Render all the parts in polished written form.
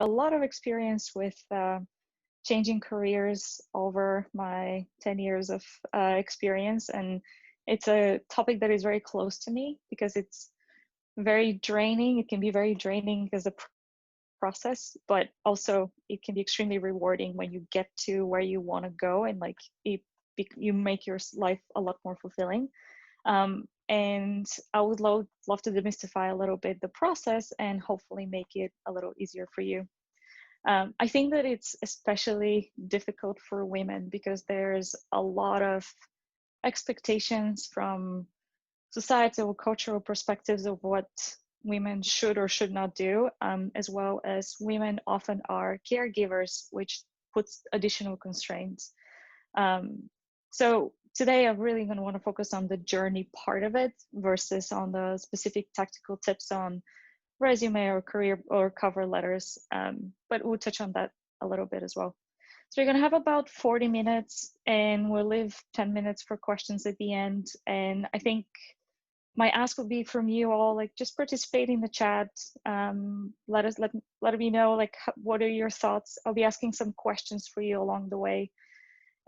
a lot of experience with changing careers over my 10 years of experience. And it's a topic that is very close to me because it's very draining. It can be very draining as a process, but also it can be extremely rewarding when you get to where you want to go, and like you make your life a lot more fulfilling. And I would love to demystify a little bit the process and hopefully make it a little easier for you. I think that it's especially difficult for women because there's a lot of expectations from societal, cultural perspectives of what women should or should not do, as well as women often are caregivers, which puts additional constraints. So today I'm really going to want to focus on the journey part of it versus on the specific tactical tips on resume or career or cover letters, but we'll touch on that a little bit as well. So we're going to have about 40 minutes and we'll leave 10 minutes for questions at the end. And I think my ask would be from you all, like, just participate in the chat. Let me know, like, what are your thoughts? I'll be asking some questions for you along the way.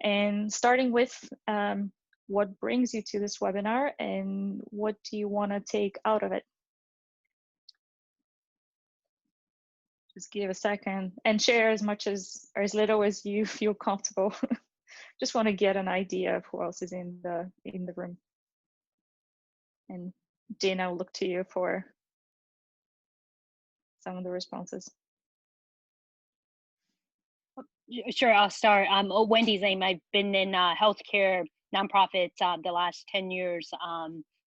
And starting with what brings you to this webinar and what do you want to take out of it? Just give a second and share as much as or as little as you feel comfortable. Just want to get an idea of who else is in the room. And Dianaa, I'll look to you for some of the responses. Sure, I'll start. Wendy's name. I've been in healthcare nonprofits the last 10 years.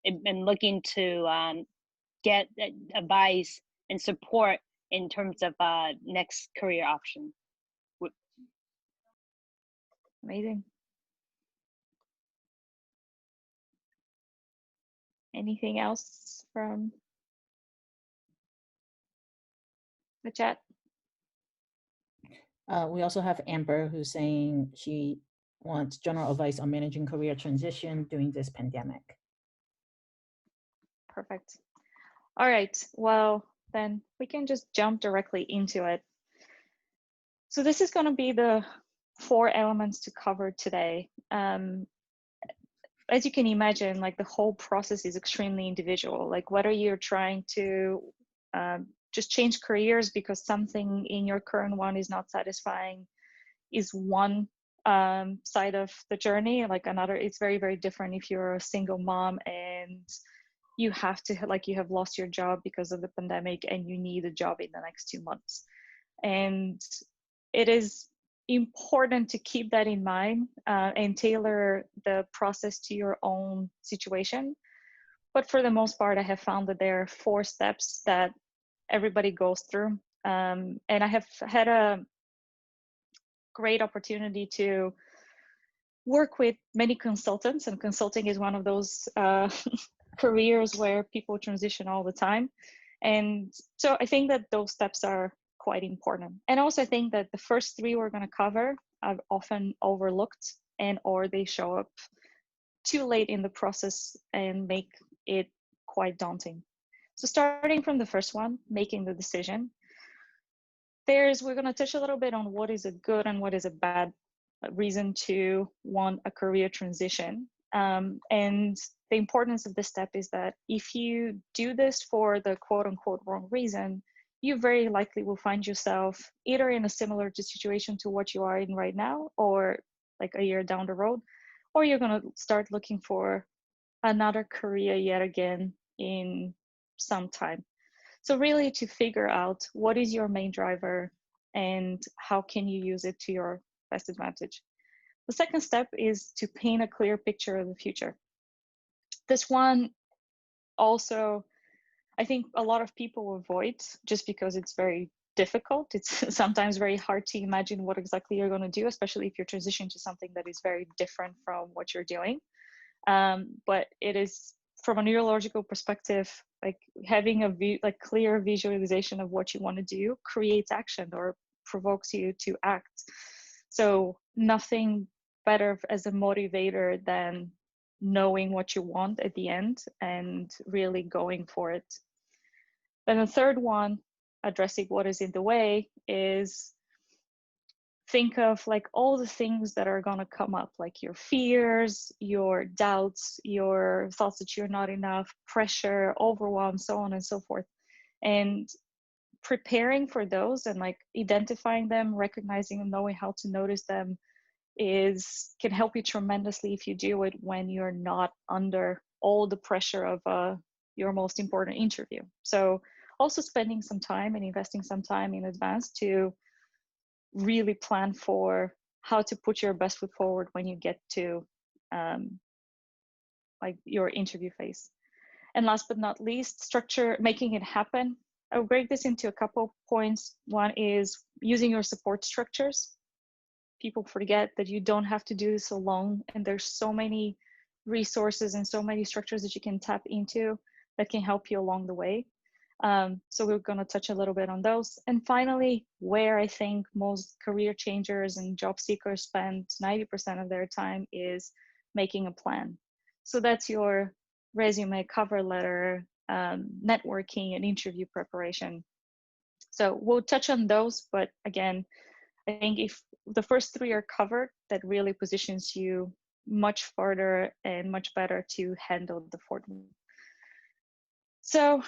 And looking to get advice and support in terms of next career option. Amazing. Anything else from the chat? We also have Amber, who's saying she wants general advice on managing career transition during this pandemic. Perfect. All right, well, then we can just jump directly into it. So this is going to be the 4 elements to cover today. As you can imagine, like, the whole process is extremely individual. Like, whether you're trying to just change careers because something in your current one is not satisfying is one side of the journey. Like, another, it's very, very different if you're a single mom and you have to, like, you have lost your job because of the pandemic and you need a job in the next 2 months. And it is important to keep that in mind and tailor the process to your own situation. But for the most part, I have found that there are 4 steps that everybody goes through. And I have had a great opportunity to work with many consultants, and consulting is one of those careers where people transition all the time. And so I think that those steps are quite important. And also I think that the first 3 we're going to cover are often overlooked, and or they show up too late in the process and make it quite daunting. So starting from the first one, making the decision, we're going to touch a little bit on what is a good and what is a bad reason to want a career transition. And the importance of this step is that if you do this for the quote unquote wrong reason, you very likely will find yourself either in a similar situation to what you are in right now, or like a year down the road, or you're going to start looking for another career yet again in some time. So really to figure out what is your main driver and how can you use it to your best advantage. The second step is to paint a clear picture of the future. This one also, I think a lot of people avoid just because it's very difficult. It's sometimes very hard to imagine what exactly you're going to do, especially if you're transitioning to something that is very different from what you're doing. But it is, from a neurological perspective, like having a clear visualization of what you want to do creates action or provokes you to act. So nothing better as a motivator than knowing what you want at the end and really going for it. Then the third one addressing what is in the way is think of like all the things that are going to come up, like your fears, your doubts, your thoughts that you're not enough, pressure, overwhelm, so on and so forth. And preparing for those and like identifying them, recognizing them, knowing how to notice them can help you tremendously if you do it when you're not under all the pressure of your most important interview. So also spending some time and investing some time in advance to really plan for how to put your best foot forward when you get to like your interview phase. And last but not least, structure, making it happen. I'll break this into a couple points. One is using your support structures. People forget that you don't have to do this alone, and there's so many resources and so many structures that you can tap into that can help you along the way. So we're going to touch a little bit on those. And finally, where I think most career changers and job seekers spend 90% of their time is making a plan. So that's your resume, cover letter, networking, and interview preparation. So we'll touch on those, but again, I think if the first three are covered, that really positions you much further and much better to handle the fourth one. So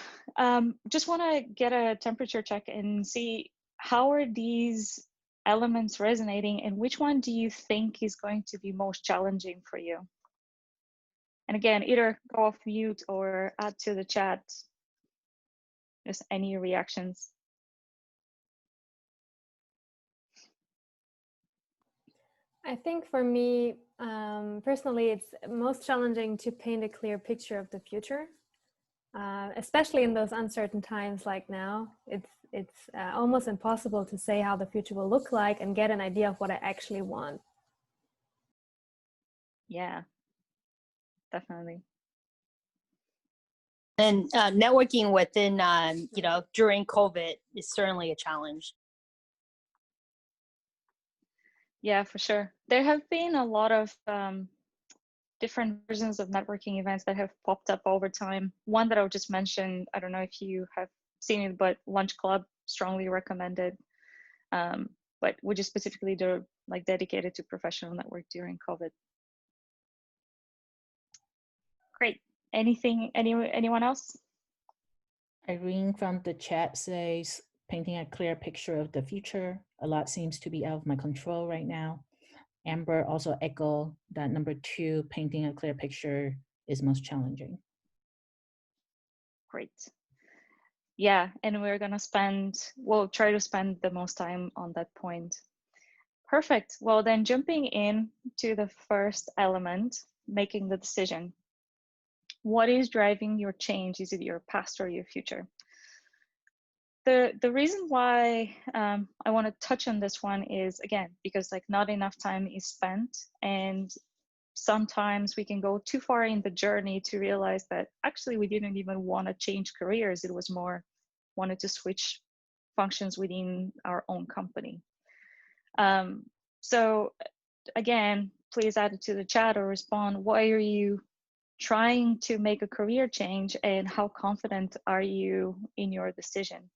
just want to get a temperature check and see how are these elements resonating and which one do you think is going to be most challenging for you? And again, either go off mute or add to the chat, just any reactions. I think for me, personally, it's most challenging to paint a clear picture of the future, especially in those uncertain times like now. It's almost impossible to say how the future will look like and get an idea of what I actually want. Yeah, definitely. And networking within, during COVID is certainly a challenge. Yeah, for sure. There have been a lot of different versions of networking events that have popped up over time. One that I'll just mention, I don't know if you have seen it, but Lunch Club, strongly recommended. But which is specifically dedicated to professional network during COVID. Great. Anyone else? Irene from the chat says, painting a clear picture of the future. A lot seems to be out of my control right now. Amber also echo that number 2, painting a clear picture is most challenging. Great. Yeah, and we'll try to spend the most time on that point. Perfect. Well, then jumping in to the first element, making the decision. What is driving your change? Is it your past or your future? The reason why I want to touch on this one is, again, because like not enough time is spent, and sometimes we can go too far in the journey to realize that actually we didn't even want to change careers. It was more wanted to switch functions within our own company. So again, please add it to the chat or respond. Why are you trying to make a career change, and how confident are you in your decision?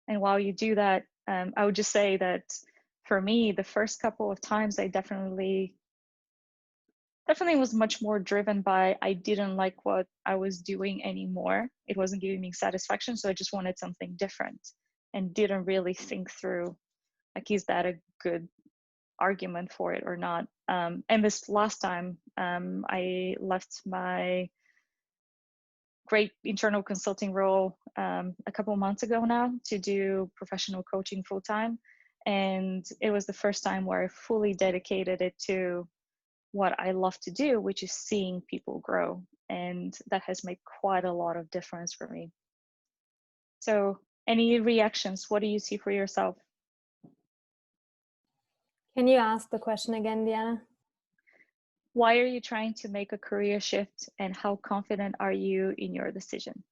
And while you do that, I would just say that for me, the first couple of times I definitely was much more driven by I didn't like what I was doing anymore. It wasn't giving me satisfaction, so I just wanted something different and didn't really think through, like, is that a good argument for it or not? And this last time, I left my great internal consulting role a couple of months ago now to do professional coaching full time. And it was the first time where I fully dedicated it to what I love to do, which is seeing people grow. And that has made quite a lot of difference for me. So any reactions? What do you see for yourself? Can you ask the question again, Dianaa? Why are you trying to make a career shift, and how confident are you in your decision?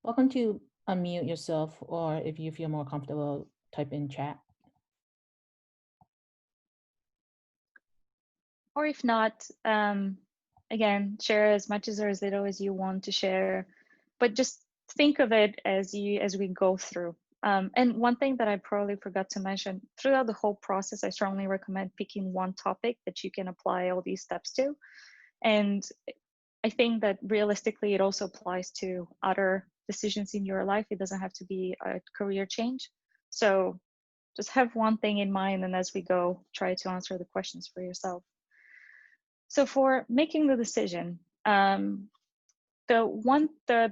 Welcome to unmute yourself, or if you feel more comfortable, type in chat. or if not, again, share as much as or as little as you want to share, but just think of it as we go through. And one thing that I probably forgot to mention, throughout the whole process, I strongly recommend picking one topic that you can apply all these steps to. And I think that realistically, it also applies to other decisions in your life. It doesn't have to be a career change. So just have one thing in mind, and as we go, try to answer the questions for yourself. So for making the decision, the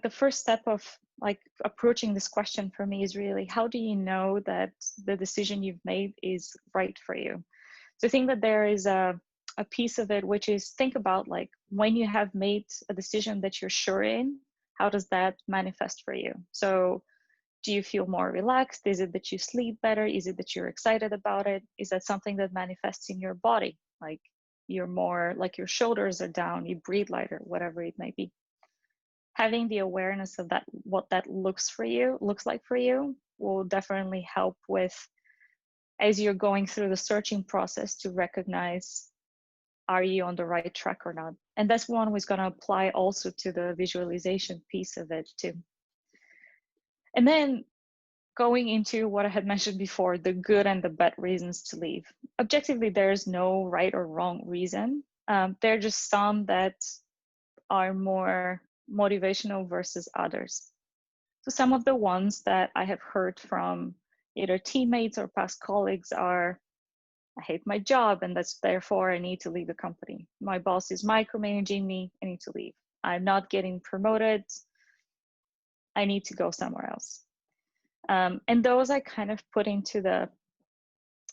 first step of like approaching this question for me is really, how do you know that the decision you've made is right for you? So I think that there is a piece of it, which is think about like when you have made a decision that you're sure in, how does that manifest for you? So do you feel more relaxed? Is it that you sleep better? Is it that you're excited about it? Is that something that manifests in your body? Like you're more like your shoulders are down, you breathe lighter, whatever it may be. Having the awareness of that, what that looks like for you, will definitely help with, as you're going through the searching process, to recognize, are you on the right track or not? And that's one was going to apply also to the visualization piece of it too. And then going into what I had mentioned before, the good and the bad reasons to leave. Objectively, there's no right or wrong reason. There are just some that are more motivational versus others. So some of the ones that I have heard from either teammates or past colleagues are, I hate my job and that's therefore I need to leave the company. My boss is micromanaging me, I need to leave. I'm not getting promoted, I need to go somewhere else. And those I kind of put into the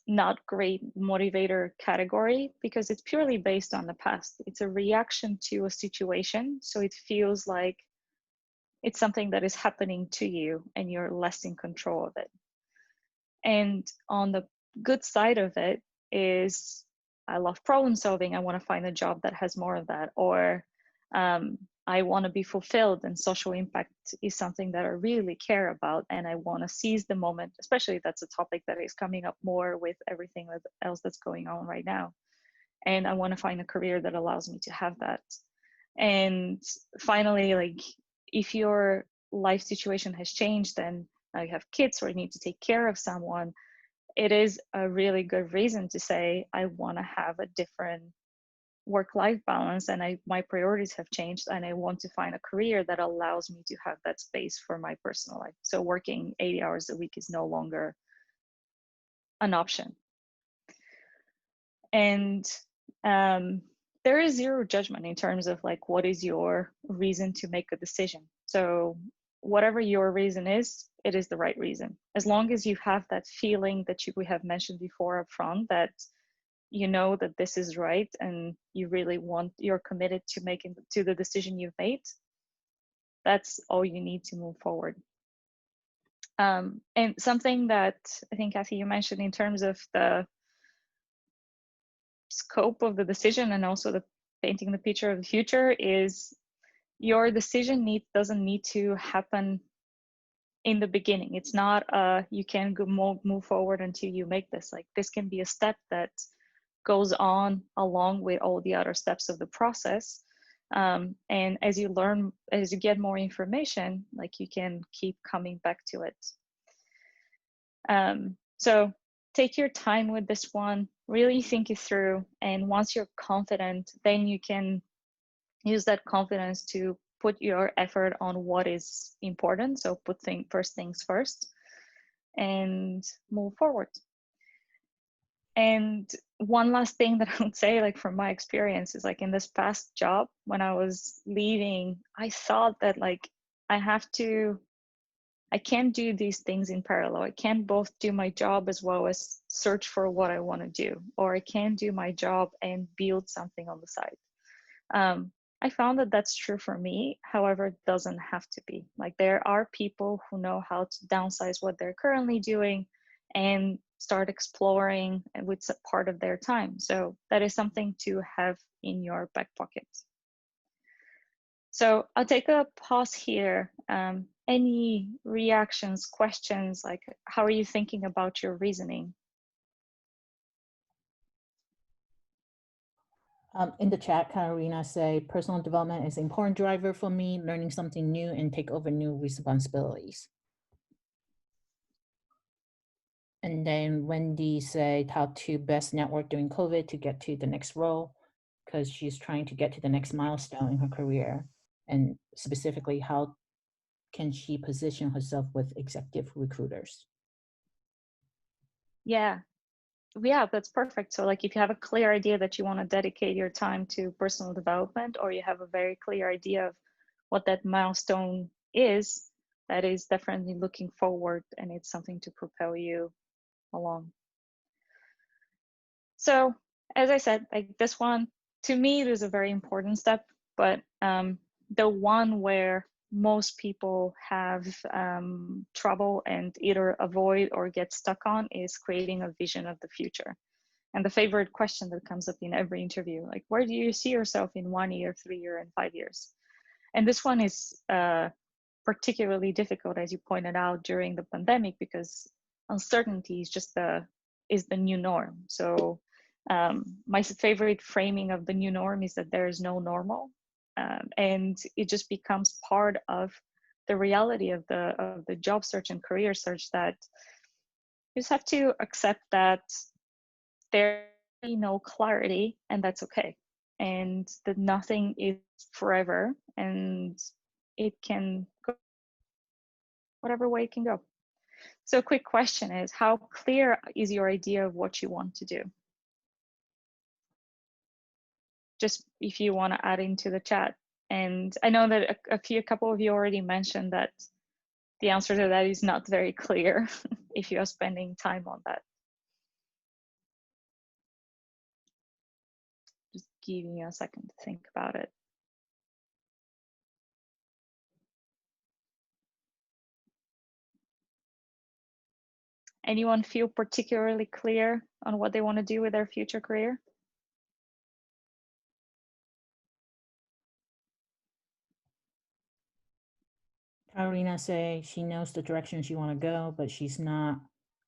not great motivator category because it's purely based on the past. It's a reaction to a situation. So it feels like it's something that is happening to you and you're less in control of it. And on the good side of it is, I love problem solving. I want to find a job that has more of that. Or I want to be fulfilled, and social impact is something that I really care about. And I want to seize the moment, especially that's a topic that is coming up more with everything else that's going on right now. And I want to find a career that allows me to have that. And finally, like if your life situation has changed and now you have kids or you need to take care of someone, it is a really good reason to say, I want to have a different work-life balance and my priorities have changed and I want to find a career that allows me to have that space for my personal life. So working 80 hours a week is no longer an option. And there is zero judgment in terms of like, what is your reason to make a decision? So whatever your reason is, it is the right reason. As long as you have that feeling that we have mentioned before up front, that you know that this is right and you really you're committed to making to the decision you've made, that's all you need to move forward. And something that I think, Kathy, you mentioned in terms of the scope of the decision and also the painting the picture of the future is, your decision doesn't need to happen in the beginning. It's not you can move forward until you make this. Like this can be a step that goes on along with all the other steps of the process. And as you learn, as you get more information, like you can keep coming back to it. So take your time with this one, really think it through. And once you're confident, then you can use that confidence to put your effort on what is important. So put first things first and move forward. And one last thing that I would say, like from my experience, is like in this past job, when I was leaving, I thought that like I can't do these things in parallel. I can't both do my job as well as search for what I want to do, or I can't do my job and build something on the side. I found that that's true for me. However, it doesn't have to be. Like there are people who know how to downsize what they're currently doing and start exploring with part of their time. So that is something to have in your back pocket. So I'll take a pause here. Any reactions, questions, like how are you thinking about your reasoning? In the chat, Karina say, personal development is an important driver for me, learning something new and take over new responsibilities. And then Wendy say, how to best network during COVID to get to the next role, because she's trying to get to the next milestone in her career. And specifically, how can she position herself with executive recruiters? Yeah, that's perfect. So like if you have a clear idea that you want to dedicate your time to personal development, or you have a very clear idea of what that milestone is, that is definitely looking forward, and it's something to propel you along. So as I said, like this one, to me, it is a very important step, but the one where most people have trouble and either avoid or get stuck on is creating a vision of the future. And the favorite question that comes up in every interview, like, where do you see yourself in 1 year, 3 years, and 5 years? And this one is particularly difficult, as you pointed out, during the pandemic, because uncertainty is just the new norm. So my favorite framing of the new norm is that there is no normal, and it just becomes part of the reality of the job search and career search, that you just have to accept that there is no clarity, and that's okay, and that nothing is forever, and it can go whatever way it can go. So a quick question is, how clear is your idea of what you want to do? Just if you want to add into the chat. And I know that a couple of you already mentioned that the answer to that is not very clear if you are spending time on that. Just giving you a second to think about it. Anyone feel particularly clear on what they want to do with their future career? Karina say she knows the direction she want to go, but she's not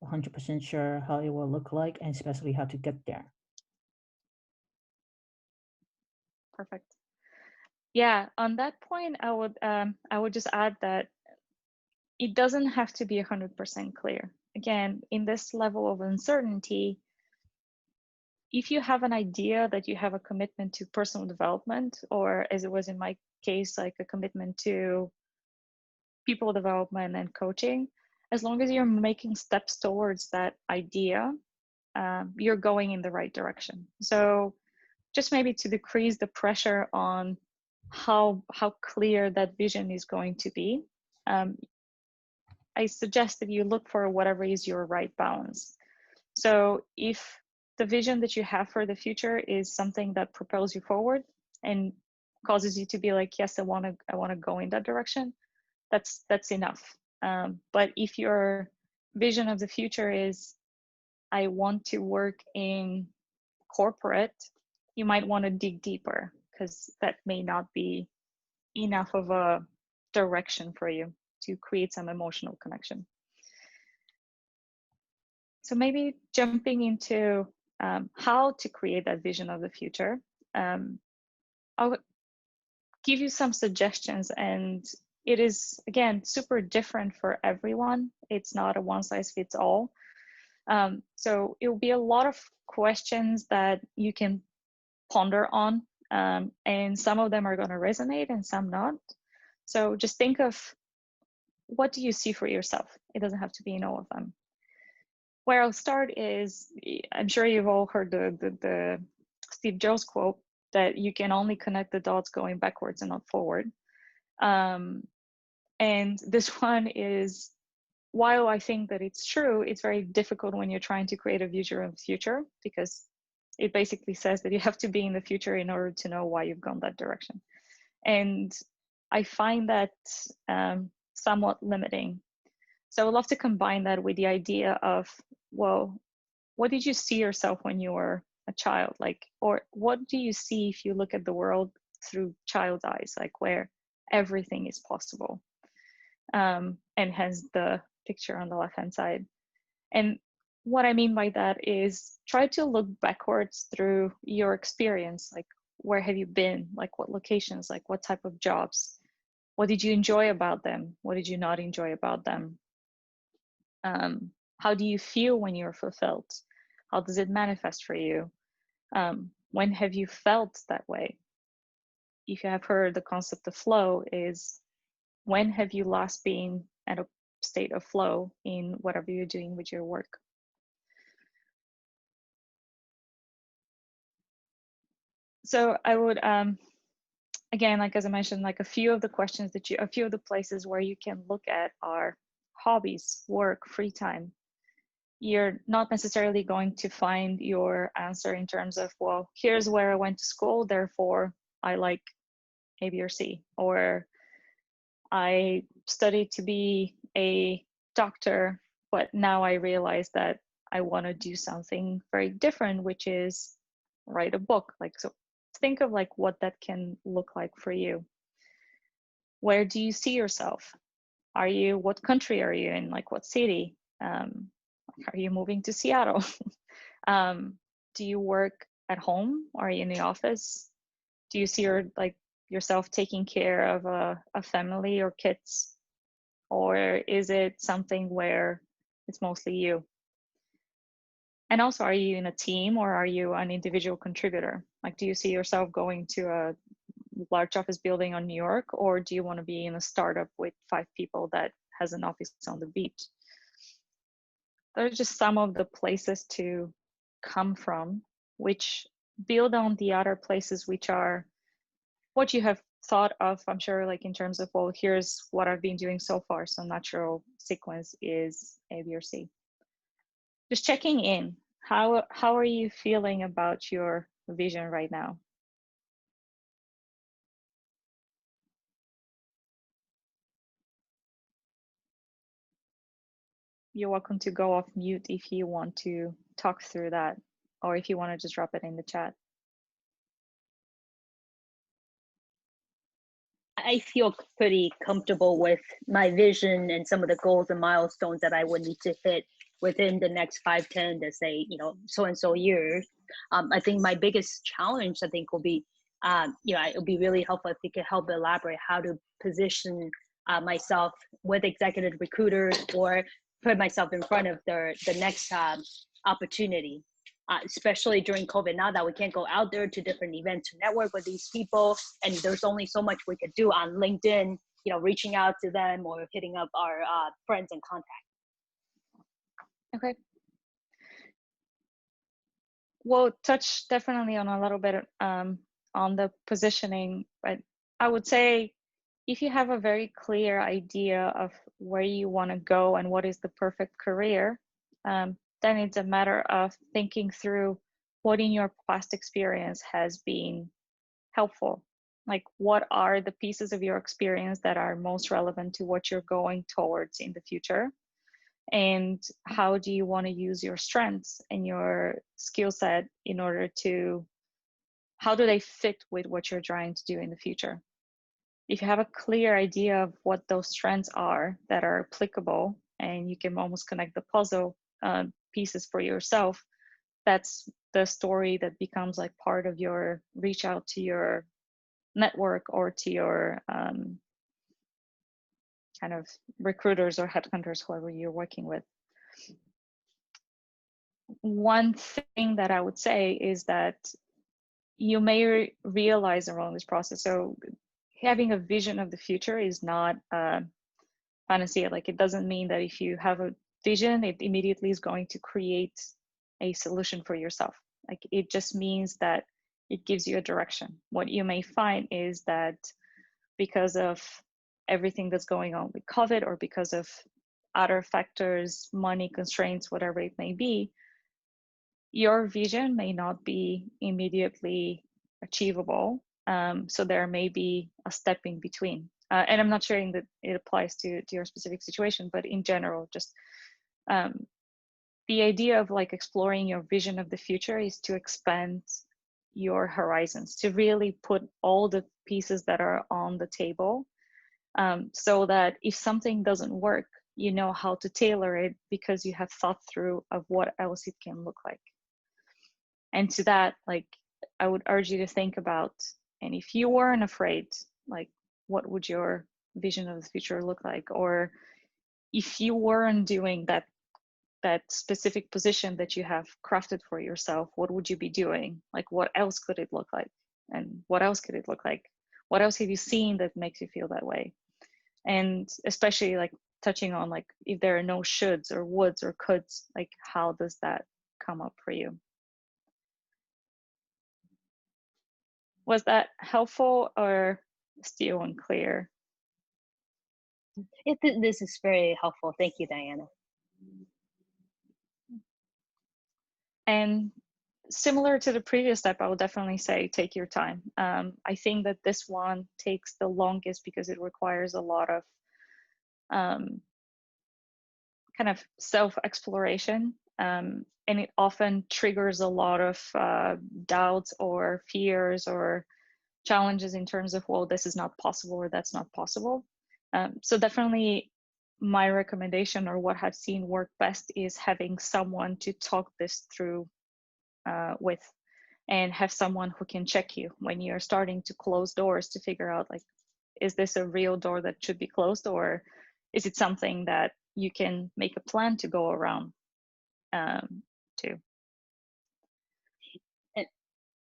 100% sure how it will look like, and especially how to get there. Perfect. Yeah, on that point, I would just add that it doesn't have to be 100% clear. Again, in this level of uncertainty, if you have an idea that you have a commitment to personal development, or as it was in my case, like a commitment to people development and coaching, as long as you're making steps towards that idea, you're going in the right direction. So just maybe to decrease the pressure on how clear that vision is going to be, I suggest that you look for whatever is your right balance. So if the vision that you have for the future is something that propels you forward and causes you to be like, yes, I want to go in that direction, that's enough. But if your vision of the future is, I want to work in corporate, you might want to dig deeper, because that may not be enough of a direction for you to create some emotional connection. So maybe jumping into how to create that vision of the future, I'll give you some suggestions, and it is, again, super different for everyone. It's not a one size fits all. So it will be a lot of questions that you can ponder on, and some of them are going to resonate and some not. So just think of, what do you see for yourself? It doesn't have to be in all of them. Where I'll start is, I'm sure you've all heard the Steve Jobs quote that you can only connect the dots going backwards and not forward. And this one is, while I think that it's true, it's very difficult when you're trying to create a vision of the future, because it basically says that you have to be in the future in order to know why you've gone that direction. And I find that somewhat limiting. So I would love to combine that with the idea of, well, what did you see yourself when you were a child? Like, or what do you see if you look at the world through child's eyes, like where everything is possible? And hence the picture on the left-hand side. And what I mean by that is, try to look backwards through your experience. Like, where have you been? Like what locations, like what type of jobs? What did you enjoy about them? What did you not enjoy about them? How do you feel when you're fulfilled? How does it manifest for you? When have you felt that way? If you have heard the concept of flow, is when have you last been at a state of flow in whatever you're doing with your work? So I would, again, like as I mentioned, like a few of the questions that a few of the places where you can look at are hobbies, work, free time. You're not necessarily going to find your answer in terms of, well, here's where I went to school, therefore I like A, B, or C, or I studied to be a doctor, but now I realize that I want to do something very different, which is write a book. Like, so think of like what that can look like for you. Where do you see yourself? What country are you in? Like what city? Are you moving to Seattle? Do you work at home? Are you in the office? Do you see yourself taking care of a family or kids? Or is it something where it's mostly you? And also, are you in a team or are you an individual contributor? Like, do you see yourself going to a large office building on New York, or do you want to be in a startup with 5 people that has an office on the beach? Those are just some of the places to come from, which build on the other places, which are what you have thought of, I'm sure, like in terms of, well, here's what I've been doing so far. So natural sequence is A, B, or C. Just checking in. How are you feeling about your vision right now? You're welcome to go off mute if you want to talk through that, or if you want to just drop it in the chat. I feel pretty comfortable with my vision and some of the goals and milestones that I would need to hit within the next 5, 10 to say, so and so years. I think my biggest challenge, I think, will be, it would be really helpful if you could help elaborate how to position myself with executive recruiters or put myself in front of the next opportunity. Especially during COVID, now that we can't go out there to different events to network with these people, and there's only so much we could do on LinkedIn, reaching out to them or hitting up our friends and contacts. Okay. We'll touch definitely on a little bit on the positioning, but I would say if you have a very clear idea of where you want to go and what is the perfect career, then it's a matter of thinking through what in your past experience has been helpful. Like, what are the pieces of your experience that are most relevant to what you're going towards in the future? And how do you want to use your strengths and your skill set in order to, how do they fit with what you're trying to do in the future? If you have a clear idea of what those strengths are that are applicable, and you can almost connect the puzzle pieces for yourself, that's the story that becomes like part of your reach out to your network or to your kind of recruiters or headhunters, whoever you're working with. One thing that I would say is that you may realize along this process, so having a vision of the future is not a panacea. Like, it doesn't mean that if you have a vision, it immediately is going to create a solution for yourself. Like, it just means that it gives you a direction. What you may find is that because of everything that's going on with COVID, or because of other factors, money constraints, whatever it may be, your vision may not be immediately achievable. So there may be a step in between. And I'm not saying that it applies to your specific situation, but in general, just the idea of like exploring your vision of the future is to expand your horizons, to really put all the pieces that are on the table, so that if something doesn't work, you know how to tailor it because you have thought through of what else it can look like. And to that, like, I would urge you to think about, and if you weren't afraid, like what would your vision of the future look like? Or if you weren't doing that specific position that you have crafted for yourself, what would you be doing? Like, what else could it look like? And what else could it look like? What else have you seen that makes you feel that way? And especially like touching on like if there are no shoulds or woulds or coulds, like how does that come up for you? Was that helpful or still unclear? This is very helpful. Thank you, Dianaa. And similar to the previous step, I would definitely say take your time. I think that this one takes the longest because it requires a lot of kind of self-exploration, and it often triggers a lot of doubts or fears or challenges in terms of, well, this is not possible or that's not possible. So definitely my recommendation, or what I've seen work best, is having someone to talk this through with, and have someone who can check you when you're starting to close doors to figure out, like, is this a real door that should be closed, or is it something that you can make a plan to go around to?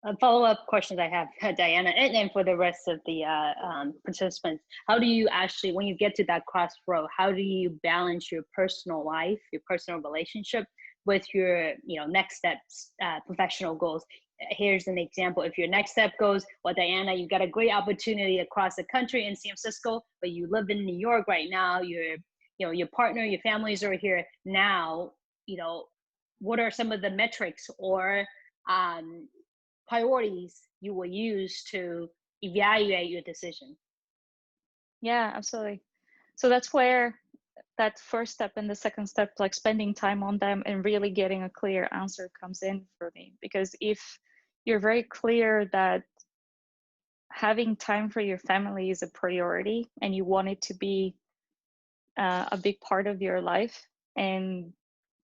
A follow-up question I have, Dianaa, and for the rest of the participants, how do you actually, when you get to that crossroad, how do you balance your personal life, your personal relationship with your next steps, professional goals? Here's an example. If your next step goes, well, Dianaa, you got a great opportunity across the country in San Francisco, but you live in New York right now, your partner, your families are here now, what are some of the metrics or priorities you will use to evaluate your decision? Yeah, absolutely. So that's where that first step and the second step, like spending time on them and really getting a clear answer, comes in for me. Because if you're very clear that having time for your family is a priority and you want it to be a big part of your life, and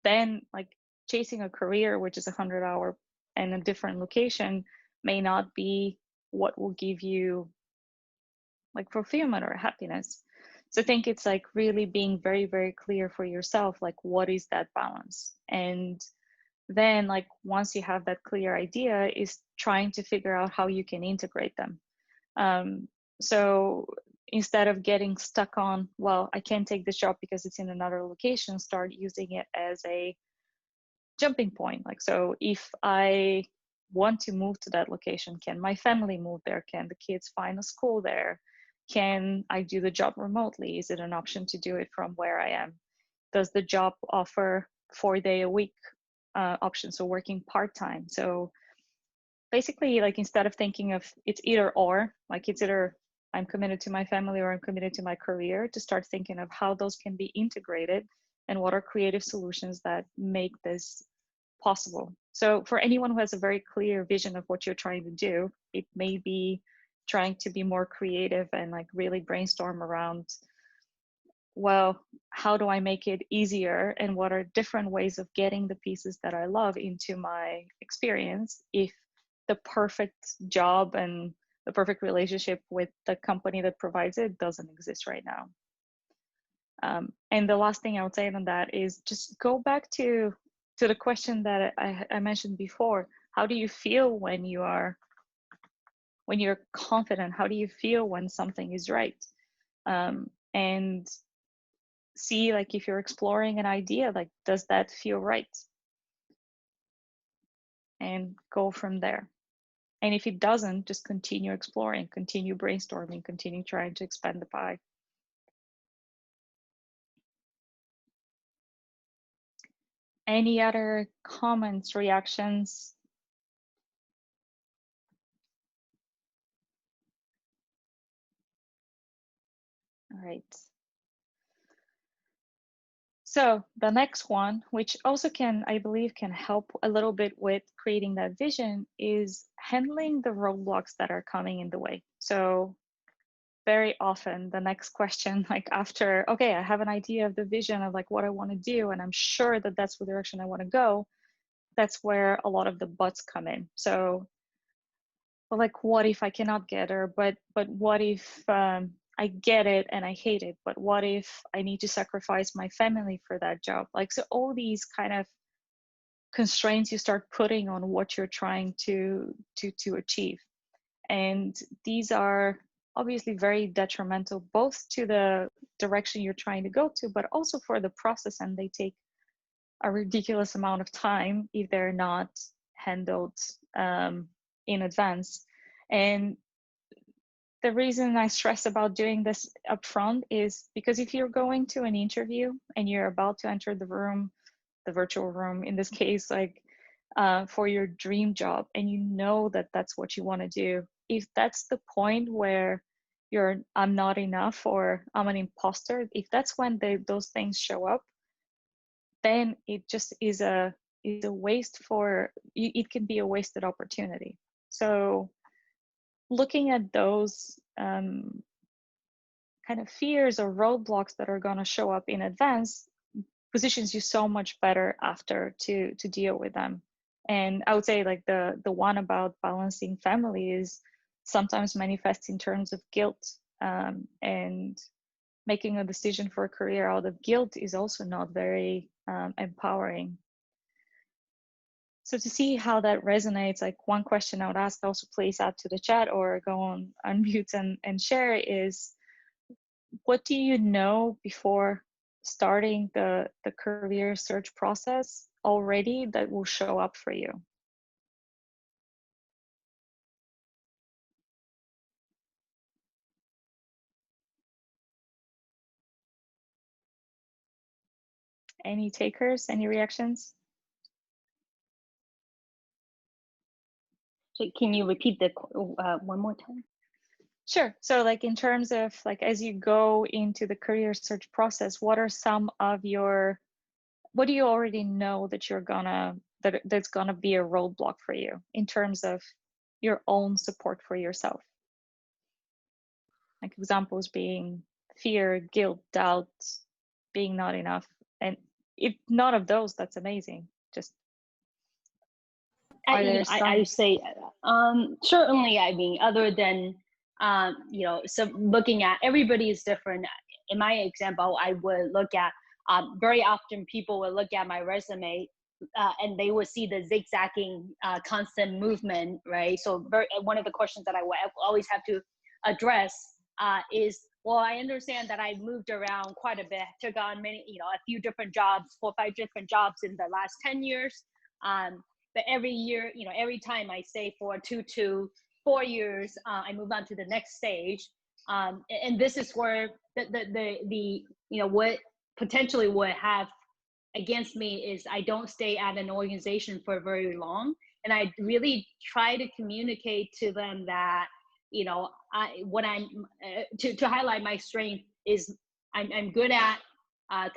then like chasing a career which is 100-hour and a different location may not be what will give you like fulfillment or happiness. So I think it's like really being very, very clear for yourself, like what is that balance? And then like once you have that clear idea, is trying to figure out how you can integrate them. So instead of getting stuck on, well, I can't take this job because it's in another location, start using it as a jumping point. Like, so if I want to move to that location, can my family move there? Can the kids find a school there? Can I do the job remotely? Is it an option to do it from where I am? Does the job offer 4-day-a-week option, so working part-time? So basically, like instead of thinking of it's either or, like it's either I'm committed to my family or I'm committed to my career, to start thinking of how those can be integrated and what are creative solutions that make this possible. So for anyone who has a very clear vision of what you're trying to do, it may be trying to be more creative and like really brainstorm around, well, how do I make it easier, and what are different ways of getting the pieces that I love into my experience if the perfect job and the perfect relationship with the company that provides it doesn't exist right now. And the last thing I would say on that is just go back to the question that I mentioned before. How do you feel when you're confident? How do you feel when something is right? And see, like, if you're exploring an idea, like, does that feel right? And go from there. And if it doesn't, just continue exploring, continue brainstorming, continue trying to expand the pie. Any other comments, reactions? All right. So the next one, which also can, I believe, can help a little bit with creating that vision, is handling the roadblocks that are coming in the way. So very often the next question, like after, okay, I have an idea of the vision of like what I want to do, and I'm sure that that's the direction I want to go, that's where a lot of the buts come in. So well, like, what if I cannot get her? But what if I get it and I hate it? But what if I need to sacrifice my family for that job? Like, so all these kind of constraints you start putting on what you're trying to achieve, and these are obviously very detrimental both to the direction you're trying to go to, but also for the process, and they take a ridiculous amount of time if they're not handled in advance. And the reason I stress about doing this upfront is because if you're going to an interview and you're about to enter the room, the virtual room in this case, like for your dream job, and you know that that's what you want to do, if that's the point where I'm not enough or I'm an imposter, if that's when those things show up, then it just is a waste it can be a wasted opportunity. So looking at those kind of fears or roadblocks that are going to show up in advance positions you so much better after to deal with them. And I would say, like, the one about balancing family is sometimes manifests in terms of guilt, and making a decision for a career out of guilt is also not very empowering. So to see how that resonates, like, one question I would ask, also please add to the chat or go on unmute and share, is what do you know before starting the career search process already that will show up for you? Any takers, any reactions? So can you repeat the one more time? Sure. So, like, in terms of, like, as you go into the career search process, what are some of what do you already know that that's gonna be a roadblock for you in terms of your own support for yourself? Like, examples being fear, guilt, doubt, being not enough. And if none of those, that's amazing. Just are there some? I say certainly. I mean, other than so looking at everybody is different. In my example, I would look at very often people would look at my resume and they would see the zigzagging constant movement, right? So one of the questions that I would always have to address is, well, I understand that I moved around quite a bit, took on many, a few different jobs, 4 or 5 different jobs in the last 10 years. But every year, every time I say for 2 to 4 years, I move on to the next stage. And this is where the what potentially would have against me is I don't stay at an organization for very long. And I really try to communicate to them that, what I'm to highlight my strength is I'm good at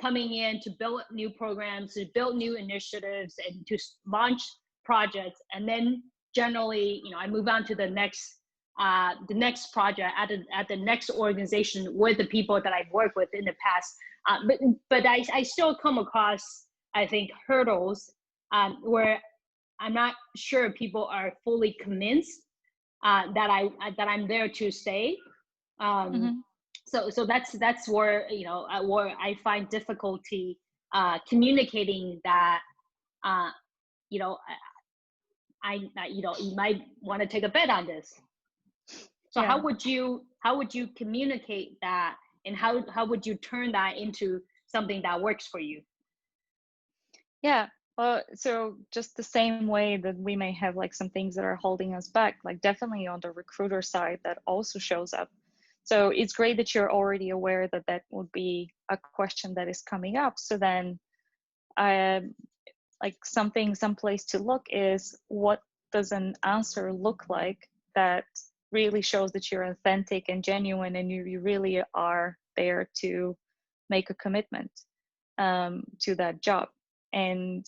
coming in to build new programs, to build new initiatives, and to launch projects. And then generally, I move on to the next project at the next organization with the people that I've worked with in the past. But I still come across, I think, hurdles where I'm not sure people are fully convinced that I'm there to stay. So that's where where I find difficulty communicating that you might want to take a bet on this. So yeah. How would you communicate that, and how would you turn that into something that works for you? Yeah. So just the same way that we may have like some things that are holding us back, like definitely on the recruiter side, that also shows up. So it's great that you're already aware that that would be a question that is coming up. So then like some place to look is, what does an answer look like that really shows that you're authentic and genuine, and you really are there to make a commitment to that job. And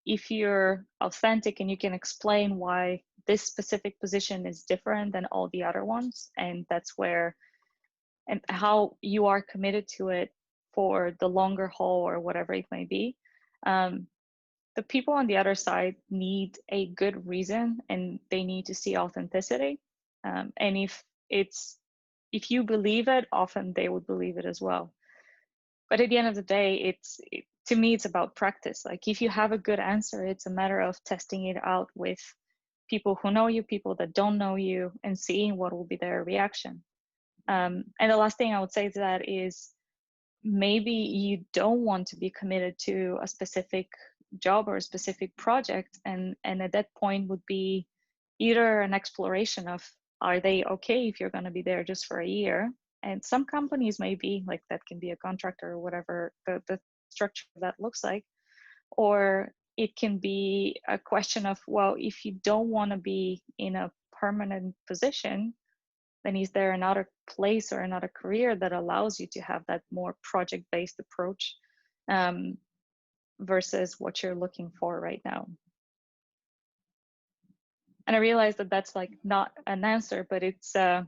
if you're authentic and you can explain why this specific position is different than all the other ones, and that's where, and how you are committed to it for the longer haul or whatever it may be, the people on the other side need a good reason, and they need to see authenticity. And if you believe it, often they would believe it as well. But at the end of the day, to me, it's about practice. Like if you have a good answer, it's a matter of testing it out with people who know you, people that don't know you, and seeing what will be their reaction. And the last thing I would say to that is, maybe you don't want to be committed to a specific job or a specific project, and at that point would be either an exploration of, are they okay if you're going to be there just for a year? And some companies may be like, that can be a contractor or whatever the structure of that looks like. Or it can be a question of, well, if you don't want to be in a permanent position, then is there another place or another career that allows you to have that more project-based approach versus what you're looking for right now? And I realize that that's like not an answer, but it's a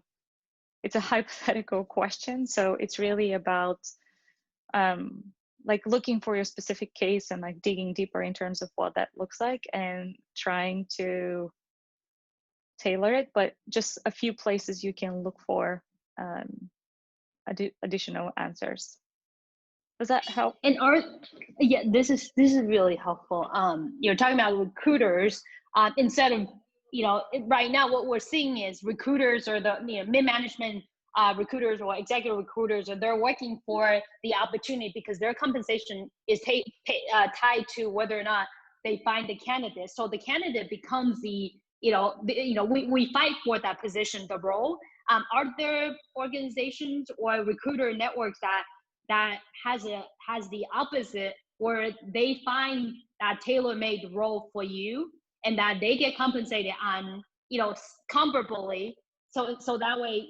hypothetical question. So it's really about like looking for your specific case and like digging deeper in terms of what that looks like and trying to tailor it, but just a few places you can look for additional answers. Does that help? And yeah, this is really helpful. You're talking about recruiters, instead of, right now what we're seeing is recruiters, or the mid-management recruiters or executive recruiters, or they're working for the opportunity because their compensation is tied to whether or not they find the candidate. So the candidate becomes we fight for that position, the role. Are there organizations or recruiter networks that has the opposite, where they find that tailor-made role for you, and that they get compensated on, comparably, so that way,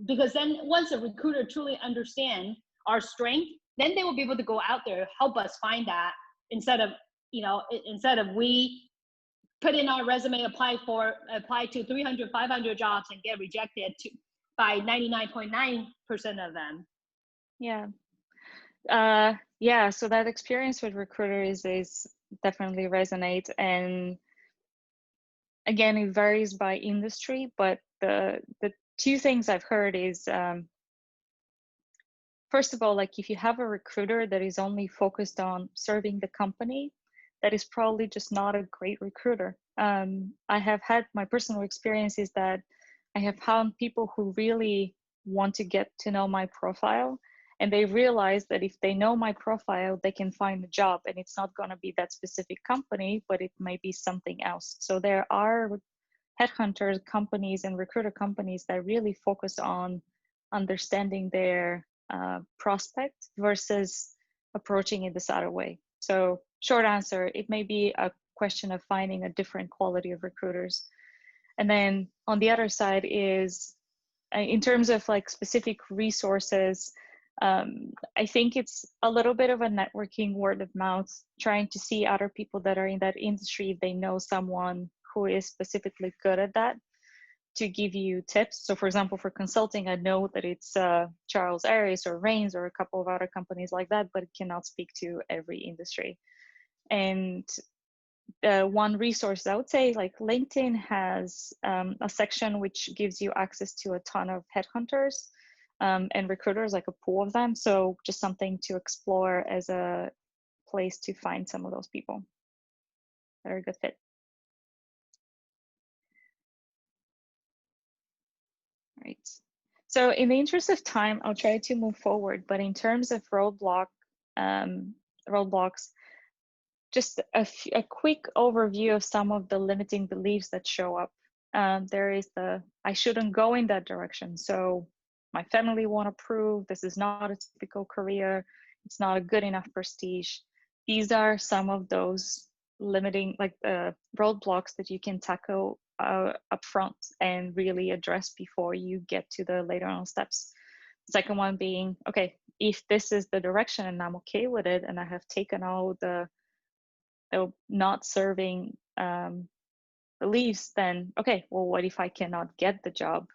because then once a recruiter truly understands our strength, then they will be able to go out there, help us find that, instead of we put in our resume, apply to 300, 500 jobs and get rejected by 99.9% of them. Yeah. So that experience with recruiters is definitely resonates. And again, it varies by industry, but the two things I've heard is, first of all, like if you have a recruiter that is only focused on serving the company, that is probably just not a great recruiter. I have had my personal experiences that I have found people who really want to get to know my profile, and they realize that if they know my profile, they can find a job, and it's not going to be that specific company, but it may be something else. So there are headhunter companies and recruiter companies that really focus on understanding their prospect versus approaching it this other way. So short answer, it may be a question of finding a different quality of recruiters. And then on the other side is, in terms of like specific resources, I think it's a little bit of a networking, word of mouth, trying to see other people that are in that industry, if they know someone who is specifically good at that, to give you tips. So for example, for consulting, I know that it's Charles Aries or Rains or a couple of other companies like that, but it cannot speak to every industry. And one resource I would say, like LinkedIn has a section which gives you access to a ton of headhunters and recruiters, like a pool of them. So just something to explore as a place to find some of those people that are a good fit. Right. So in the interest of time, I'll try to move forward. But in terms of roadblocks, just a quick overview of some of the limiting beliefs that show up. There is I shouldn't go in that direction. So my family won't approve. This is not a typical career. It's not a good enough prestige. These are some of those limiting, like roadblocks that you can tackle up front and really address before you get to the later on steps. Second one being, okay, if this is the direction and I'm okay with it, and I have taken all the not serving beliefs, then okay, well, what if I cannot get the job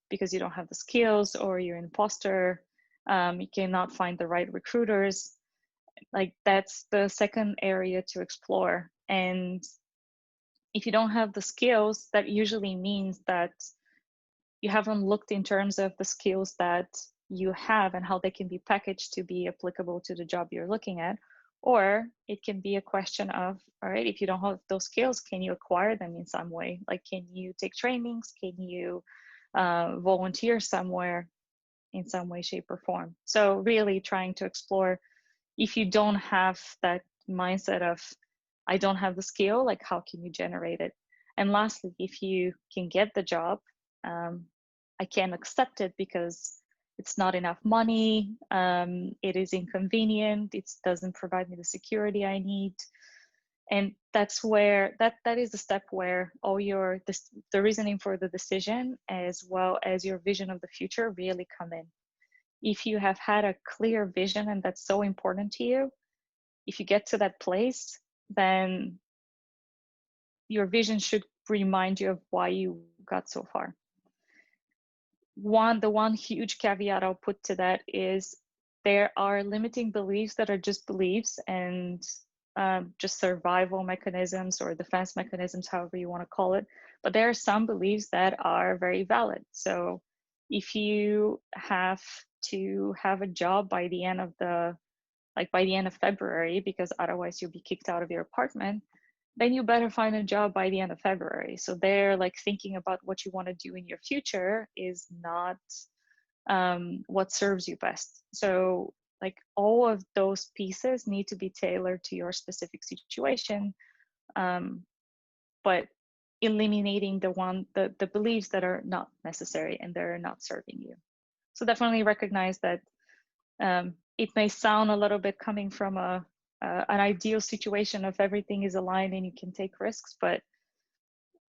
because you don't have the skills, or you're an imposter, you cannot find the right recruiters? Like that's the second area to explore. And if you don't have the skills, that usually means that you haven't looked in terms of the skills that you have and how they can be packaged to be applicable to the job you're looking at. Or it can be a question of, all right, if you don't have those skills, can you acquire them in some way? Like, can you take trainings? Can you volunteer somewhere in some way, shape, or form? So really trying to explore, if you don't have that mindset of, I don't have the skill, like how can you generate it? And lastly, if you can get the job, I can't accept it because it's not enough money, it is inconvenient, it doesn't provide me the security I need. And that's where, that is the step where all your, the reasoning for the decision as well as your vision of the future really come in. If you have had a clear vision and that's so important to you, if you get to that place, then your vision should remind you of why you got so far. The one huge caveat I'll put to that is there are limiting beliefs that are just beliefs and just survival mechanisms or defense mechanisms, however you want to call it. But there are some beliefs that are very valid. So if you have to have a job by the end of by the end of February, because otherwise you'll be kicked out of your apartment, then you better find a job by the end of February. So they're like thinking about what you want to do in your future is not what serves you best. So like all of those pieces need to be tailored to your specific situation, but eliminating the beliefs that are not necessary and they're not serving you. So definitely recognize that it may sound a little bit coming from an ideal situation of everything is aligned and you can take risks, but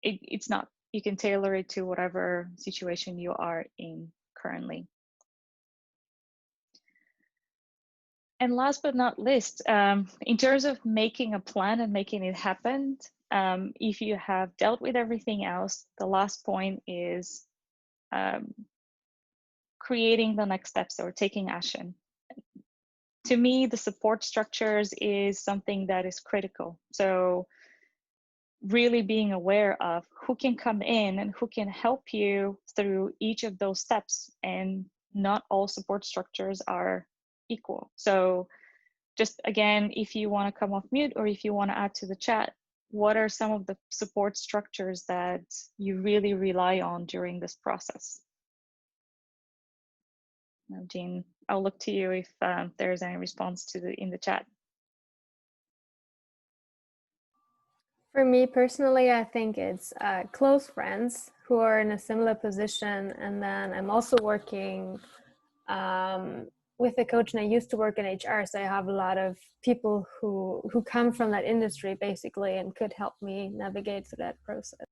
it's not. You can tailor it to whatever situation you are in currently. And last but not least, in terms of making a plan and making it happen, if you have dealt with everything else, the last point is creating the next steps or taking action. To me, the support structures is something that is critical. So really being aware of who can come in and who can help you through each of those steps. And not all support structures are equal. So just again, if you want to come off mute or if you want to add to the chat, what are some of the support structures that you really rely on during this process? Now, Jean, I'll look to you if there's any response to in the chat. For me personally, I think it's close friends who are in a similar position. And then I'm also working with a coach, and I used to work in HR. So I have a lot of people who come from that industry basically and could help me navigate through that process.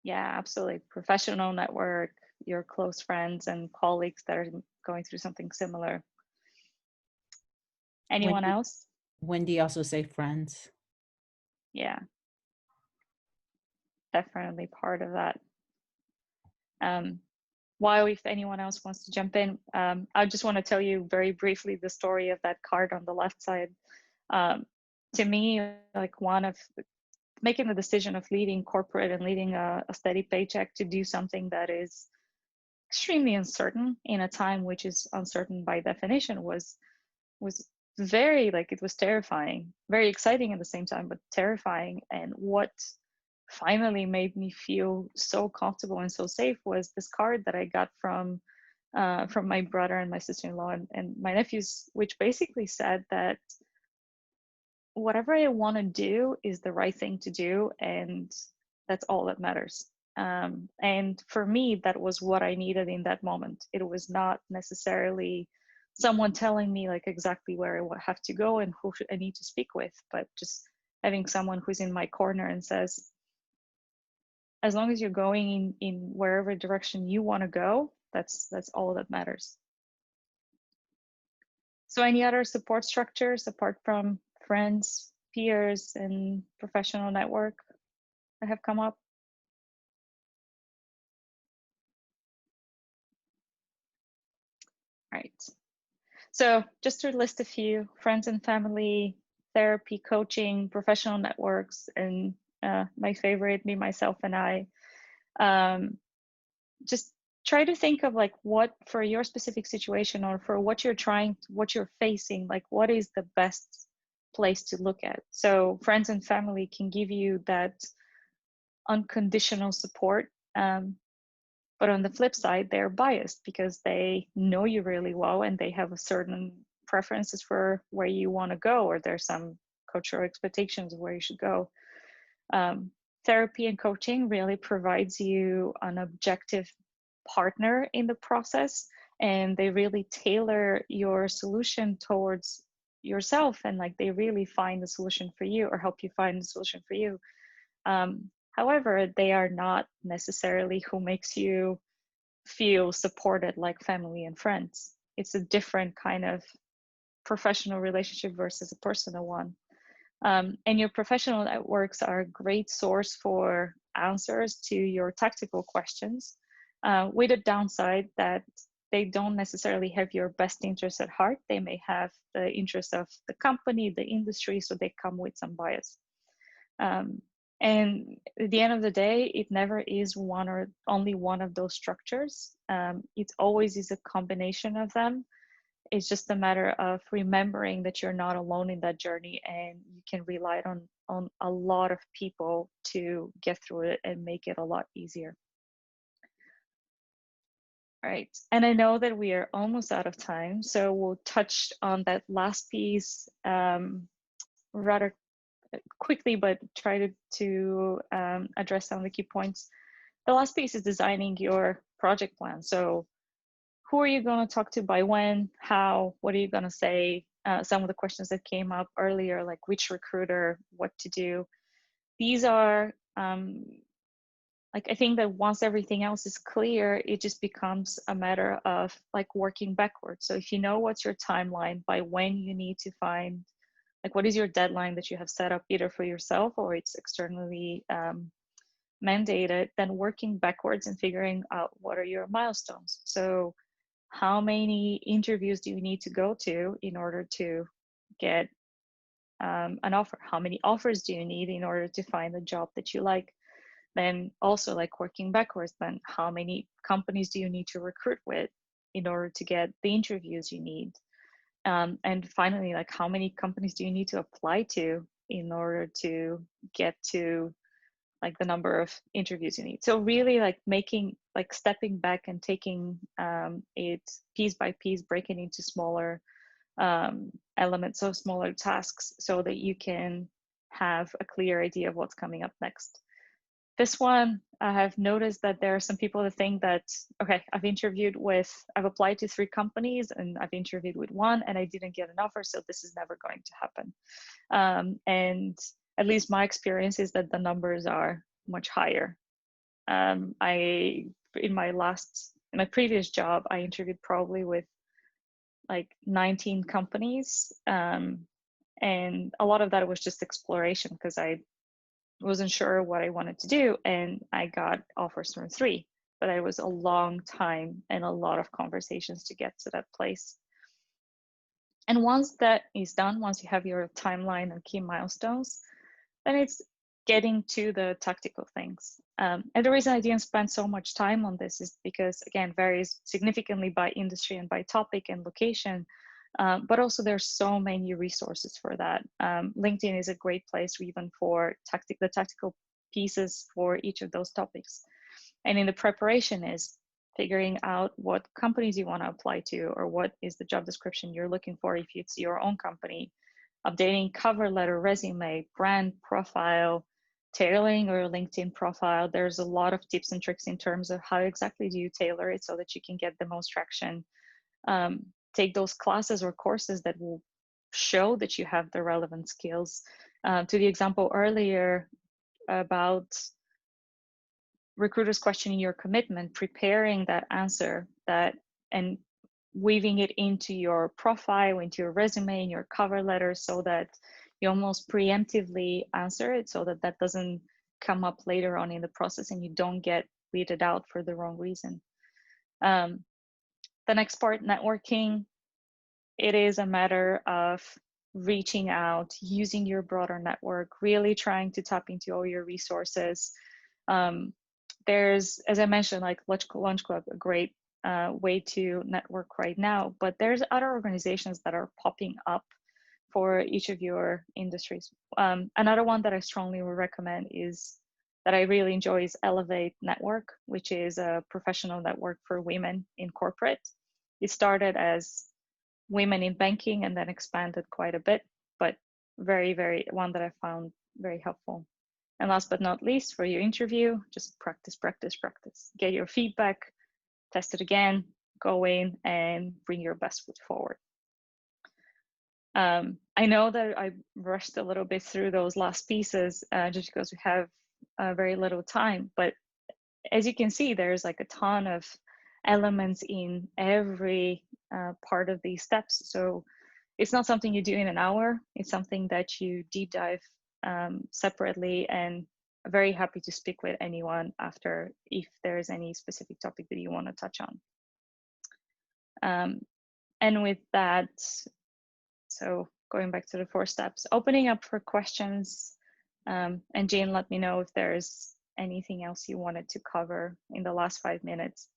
Yeah, absolutely. Professional network, your close friends and colleagues that are going through something similar. Anyone else? Wendy also say friends. Yeah, definitely part of that. While if anyone else wants to jump in, I just want to tell you very briefly the story of that card on the left side. To me, like one of making the decision of leaving corporate and leaving a steady paycheck to do something that is extremely uncertain in a time which is uncertain by definition was very, like, it was terrifying, very exciting at the same time, but terrifying. And what finally made me feel so comfortable and so safe was this card that I got from my brother and my sister-in-law and my nephews, which basically said that whatever I want to do is the right thing to do, and that's all that matters. And for me, that was what I needed in that moment. It was not necessarily someone telling me like exactly where I have to go and who I need to speak with, but just having someone who's in my corner and says, as long as you're going in wherever direction you want to go, that's all that matters. So any other support structures apart from friends, peers, and professional network that have come up? Right. So just to list a few: friends and family, therapy, coaching, professional networks, and my favorite, me, myself, and I. Just try to think of like what for your specific situation or for what you're facing, like what is the best place to look at. So friends and family can give you that unconditional support, but on the flip side, they're biased because they know you really well and they have a certain preferences for where you want to go, or there's some cultural expectations of where you should go. Therapy and coaching really provides you an objective partner in the process, and they really tailor your solution towards yourself, and like they really find the solution for you or help you find the solution for you. However, they are not necessarily who makes you feel supported like family and friends. It's a different kind of professional relationship versus a personal one. And your professional networks are a great source for answers to your tactical questions, with a downside that they don't necessarily have your best interest at heart. They may have the interest of the company, the industry, so they come with some bias. And at the end of the day, it never is one or only one of those structures. It always is a combination of them. It's just a matter of remembering that you're not alone in that journey, and you can rely on a lot of people to get through it and make it a lot easier. All right, and I know that we are almost out of time, so we'll touch on that last piece rather quickly, but try to address some of the key points. The last piece is designing your project plan. So who are you going to talk to, by when, how, what are you going to say? Some of the questions that came up earlier, like which recruiter, what to do. These are, like, I think that once everything else is clear, it just becomes a matter of like working backwards. So if you know what's your timeline by when you need to find, like what is your deadline that you have set up either for yourself or it's externally mandated, then working backwards and figuring out what are your milestones. So how many interviews do you need to go to in order to get an offer? How many offers do you need in order to find a job that you like? Then also like working backwards, then how many companies do you need to recruit with in order to get the interviews you need? And finally, like how many companies do you need to apply to in order to get to like the number of interviews you need? So really like making, like stepping back and taking it piece by piece, breaking into smaller elements, so smaller tasks, so that you can have a clear idea of what's coming up next. This one, I have noticed that there are some people that think that, okay, I've applied to 3 companies and I've interviewed with one and I didn't get an offer, so this is never going to happen. And at least my experience is that the numbers are much higher. In my previous job, I interviewed probably with like 19 companies. And a lot of that was just exploration because I wasn't sure what I wanted to do, and I got offers from 3, but it was a long time and a lot of conversations to get to that place. And once that is done, once you have your timeline and key milestones, then it's getting to the tactical things. And the reason I didn't spend so much time on this is because, again, varies significantly by industry and by topic and location. But also there's so many resources for that. LinkedIn is a great place even for the tactical pieces for each of those topics. And in the preparation is figuring out what companies you want to apply to, or what is the job description you're looking for if it's your own company, updating cover letter, resume, brand profile, tailoring your LinkedIn profile. There's a lot of tips and tricks in terms of how exactly do you tailor it so that you can get the most traction. Take those classes or courses that will show that you have the relevant skills. To the example earlier about recruiters questioning your commitment, preparing that answer and weaving it into your profile, into your resume, in your cover letter, so that you almost preemptively answer it, so that that doesn't come up later on in the process and you don't get weeded out for the wrong reason. The next part, networking. it is a matter of reaching out, using your broader network, really trying to tap into all your resources. There's, as I mentioned, like Lunch Club, a great way to network right now, but there's other organizations that are popping up for each of your industries. Another one that I strongly would recommend is that I really enjoy is Elevate Network, which is a professional network for women in corporate. It started as women in banking and then expanded quite a bit, but very one that I found very helpful. And last but not least, for your interview, just practice. Get your feedback, test it again, go in and bring your best foot forward. I know that I rushed a little bit through those last pieces just because we have very little time, but as you can see, there's like a ton of elements in every part of these steps. So it's not something you do in an hour. It's something that you deep dive separately, and I'm very happy to speak with anyone after if there's any specific topic that you want to touch on. And with that, so going back to the 4 steps, opening up for questions, and Jane, let me know if there's anything else you wanted to cover in the last 5 minutes.